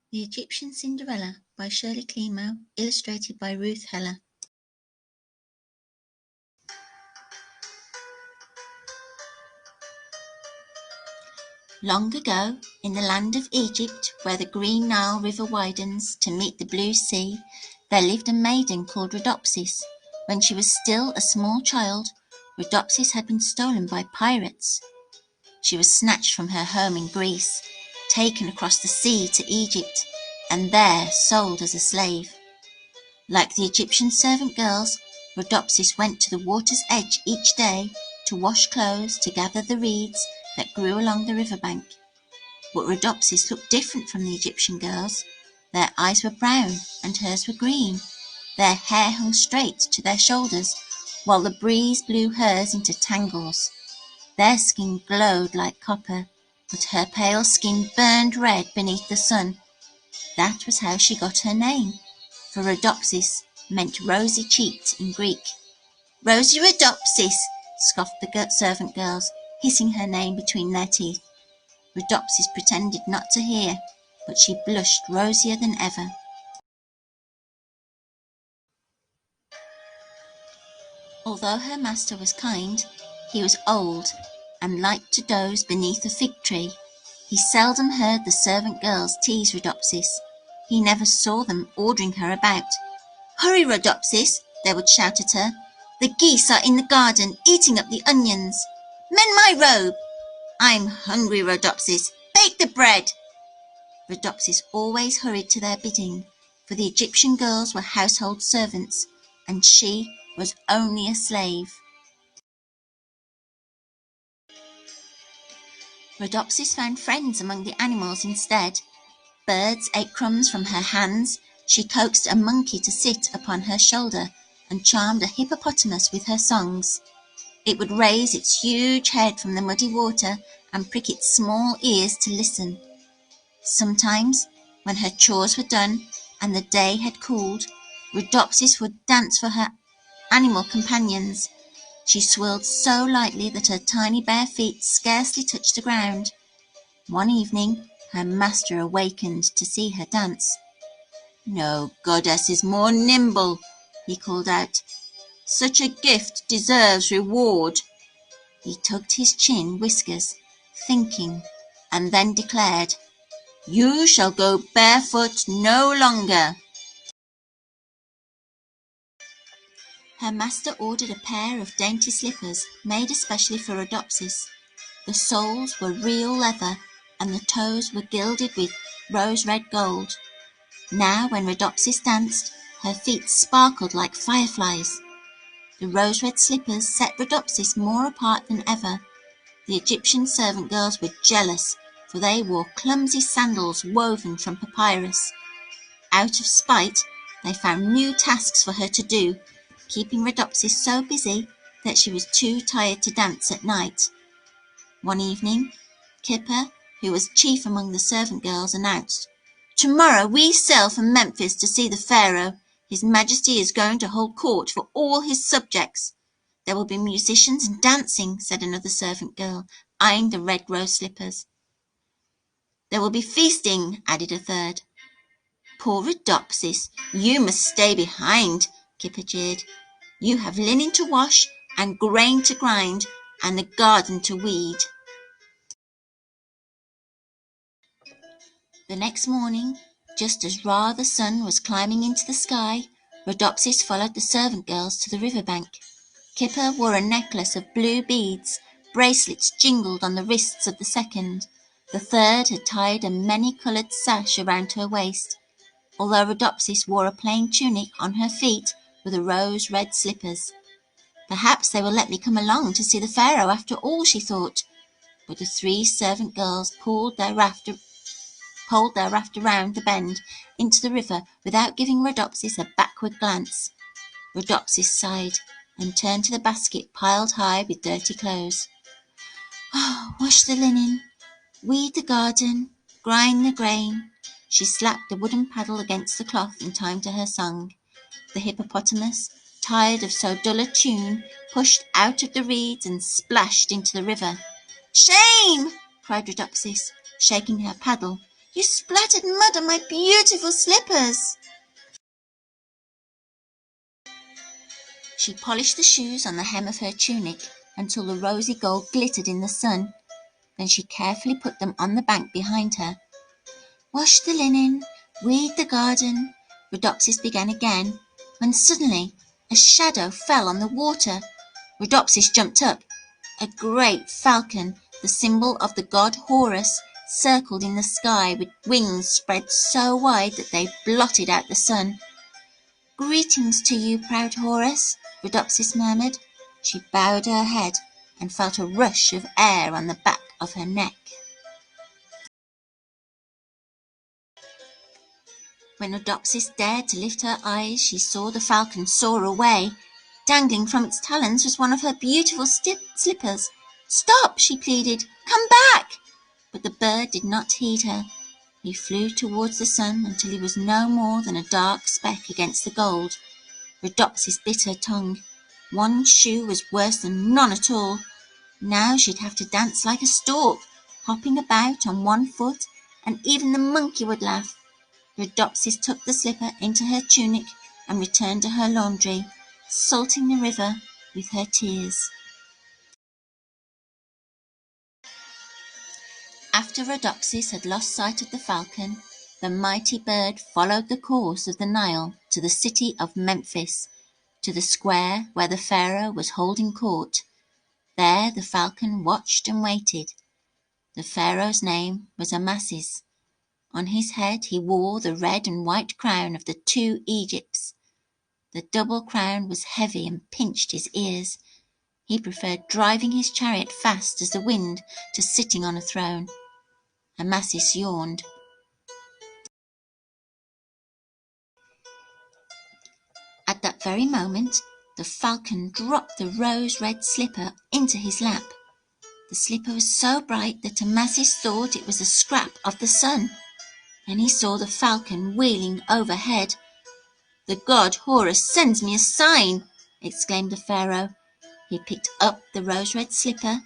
The Egyptian Cinderella by Shirley Climo, illustrated by Ruth Heller. Long ago, in the land of Egypt, where the green Nile River widens to meet the blue sea, there lived a maiden called Rhodopsis. When she was still a small child, Rhodopsis had been stolen by pirates. She was snatched from her home in Greece, taken across the sea to Egypt, and there sold as a slave. Like the Egyptian servant girls, Rhodopsis went to the water's edge each day to wash clothes, to gather the reeds that grew along the riverbank. But Rhodopsis looked different from the Egyptian girls. Their eyes were brown and hers were green. Their hair hung straight to their shoulders, while the breeze blew hers into tangles. Their skin glowed like copper, but her pale skin burned red beneath the sun. That was how she got her name, for Rhodopsis meant rosy-cheeked in Greek. "Rosy Rhodopsis," scoffed the servant girls, hissing her name between their teeth. Rhodopsis pretended not to hear, but she blushed rosier than ever. Although her master was kind, he was old and liked to doze beneath a fig tree. He seldom heard the servant girls tease Rhodopsis. He never saw them ordering her about. "Hurry, Rhodopsis," they would shout at her. "The geese are in the garden, eating up the onions. Mend my robe." "I'm hungry, Rhodopsis. Bake the bread." Rhodopsis always hurried to their bidding, for the Egyptian girls were household servants, and she was only a slave. Rhodopsis found friends among the animals instead. Birds ate crumbs from her hands. She coaxed a monkey to sit upon her shoulder and charmed a hippopotamus with her songs. It would raise its huge head from the muddy water and prick its small ears to listen. Sometimes, when her chores were done and the day had cooled, Rhodopsis would dance for her animal companions. She swirled so lightly that her tiny bare feet scarcely touched the ground. One evening her master awakened to see her dance. "No goddess is more nimble," he called out. "Such a gift deserves reward." He tugged his chin whiskers, thinking, and then declared, "You shall go barefoot no longer." Her master ordered a pair of dainty slippers made especially for Rhodopsis. The soles were real leather, and the toes were gilded with rose-red gold. Now, when Rhodopsis danced, her feet sparkled like fireflies. The rose-red slippers set Rhodopsis more apart than ever. The Egyptian servant girls were jealous, for they wore clumsy sandals woven from papyrus. Out of spite, they found new tasks for her to do, keeping Rhodopsis so busy that she was too tired to dance at night. One evening, Kipper, who was chief among the servant girls, announced, "Tomorrow we sail for Memphis to see the Pharaoh. His Majesty is going to hold court for all his subjects." "There will be musicians and dancing," said another servant girl, eyeing the red rose slippers. "There will be feasting," added a third. "Poor Rhodopsis, you must stay behind," Kipper jeered. "You have linen to wash, and grain to grind, and the garden to weed." The next morning, just as Ra the sun was climbing into the sky, Rhodopsis followed the servant girls to the river bank. Kipper wore a necklace of blue beads. Bracelets jingled on the wrists of the second. The third had tied a many-coloured sash around her waist, although Rhodopsis wore a plain tunic on her feet with the rose-red slippers. "Perhaps they will let me come along to see the Pharaoh after all," she thought. But the three servant girls pulled their raft around the bend into the river without giving Rhodopsis a backward glance. Rhodopsis sighed and turned to the basket piled high with dirty clothes. "Oh, wash the linen, weed the garden, grind the grain." She slapped the wooden paddle against the cloth in time to her song. The hippopotamus, tired of so dull a tune, pushed out of the reeds and splashed into the river. "Shame!" cried Rhodopsis, shaking her paddle. You splattered mud on my beautiful slippers." She polished the shoes on the hem of her tunic until the rosy gold glittered in the sun. Then she carefully put them on the bank behind her. "Wash the linen, weed the garden," Rhodopsis began again, when suddenly a shadow fell on the water. Rhodopsis jumped up. A great falcon, the symbol of the god Horus, circled in the sky with wings spread so wide that they blotted out the sun. "Greetings to you, proud Horus," Rhodopsis murmured. She bowed her head and felt a rush of air on the back of her neck. When Rhodopsis dared to lift her eyes, she saw the falcon soar away. Dangling from its talons was one of her beautiful slippers. "Stop!" she pleaded. "Come back!" But the bird did not heed her. He flew towards the sun until he was no more than a dark speck against the gold. Rhodopsis bit her tongue. One shoe was worse than none at all. Now she'd have to dance like a stork, hopping about on one foot, and even the monkey would laugh. Rhodopsis took the slipper into her tunic and returned to her laundry, salting the river with her tears. After Rhodopsis had lost sight of the falcon, the mighty bird followed the course of the Nile to the city of Memphis, to the square where the pharaoh was holding court. There the falcon watched and waited. The pharaoh's name was Amasis. On his head he wore the red and white crown of the 2 Egypts. The double crown was heavy and pinched his ears. He preferred driving his chariot fast as the wind to sitting on a throne. Amasis yawned. At that very moment, the falcon dropped the rose-red slipper into his lap. The slipper was so bright that Amasis thought it was a scrap of the sun. Then he saw the falcon wheeling overhead. "The god Horus sends me a sign," exclaimed the pharaoh. He picked up the rose-red slipper.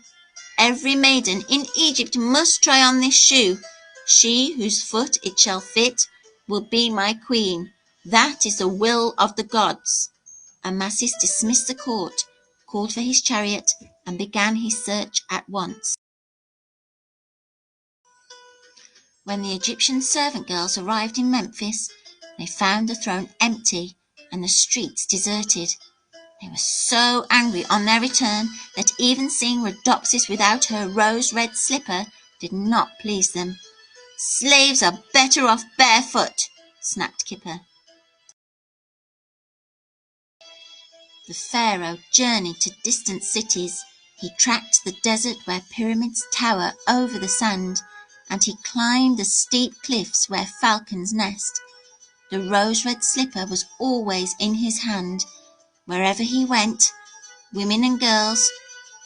"Every maiden in Egypt must try on this shoe. She whose foot it shall fit will be my queen. That is the will of the gods." Amasis dismissed the court, called for his chariot, and began his search at once. When the Egyptian servant girls arrived in Memphis, they found the throne empty and the streets deserted. They were so angry on their return that even seeing Rhodopsis without her rose-red slipper did not please them. "Slaves are better off barefoot," snapped Kipper. The pharaoh journeyed to distant cities. He tracked the desert where pyramids tower over the sand, and he climbed the steep cliffs where falcons nest. The rose-red slipper was always in his hand. Wherever he went, women and girls,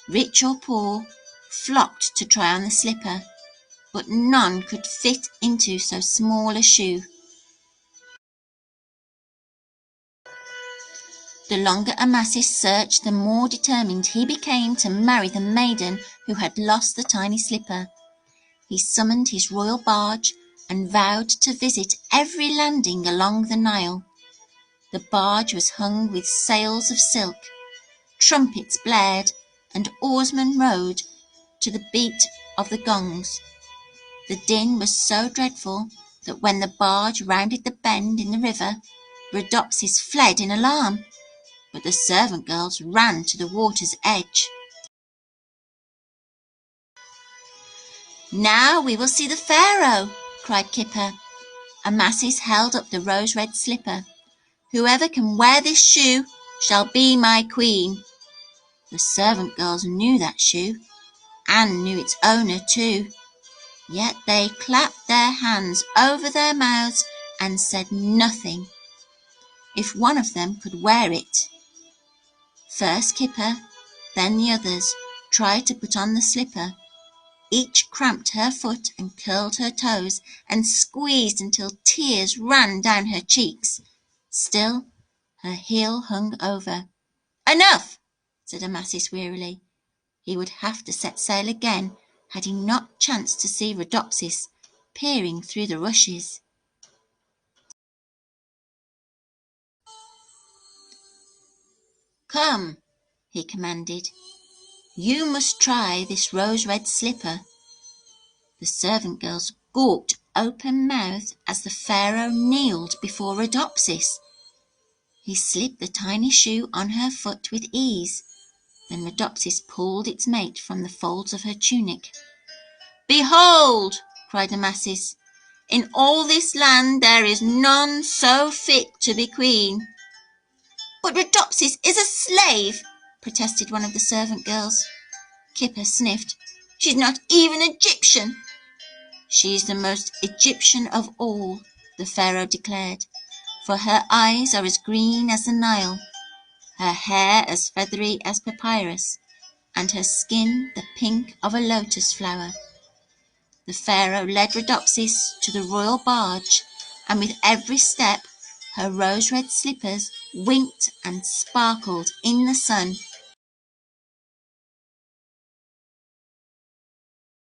rich or poor, flocked to try on the slipper, but none could fit into so small a shoe. The longer Amasis searched, the more determined he became to marry the maiden who had lost the tiny slipper. He summoned his royal barge and vowed to visit every landing along the Nile. The barge was hung with sails of silk. Trumpets blared, and oarsmen rowed to the beat of the gongs. The din was so dreadful that when the barge rounded the bend in the river, Rhodopsis fled in alarm, but the servant girls ran to the water's edge. "Now we will see the pharaoh," cried Kipper. Amasis held up the rose-red slipper. "Whoever can wear this shoe shall be my queen." The servant girls knew that shoe, and knew its owner too. Yet they clapped their hands over their mouths and said nothing. If one of them could wear it. First Kipper, then the others, tried to put on the slipper. Each cramped her foot and curled her toes and squeezed until tears ran down her cheeks. Still, her heel hung over. "Enough!" said Amasis wearily. He would have to set sail again had he not chanced to see Rhodopsis, peering through the rushes. "Come," he commanded. "You must try this rose-red slipper." The servant girls gawked open-mouthed as the Pharaoh kneeled before Rhodopsis. He slipped the tiny shoe on her foot with ease. Then Rhodopsis pulled its mate from the folds of her tunic. "Behold!" cried Amasis. "In all this land there is none so fit to be queen." "But Rhodopsis is a slave," protested one of the servant girls. Kipper sniffed. "She's not even Egyptian." "She's the most Egyptian of all," the Pharaoh declared, "for her eyes are as green as the Nile, her hair as feathery as papyrus, and her skin the pink of a lotus flower." The Pharaoh led Rhodopsis to the royal barge, and with every step her rose-red slippers winked and sparkled in the sun.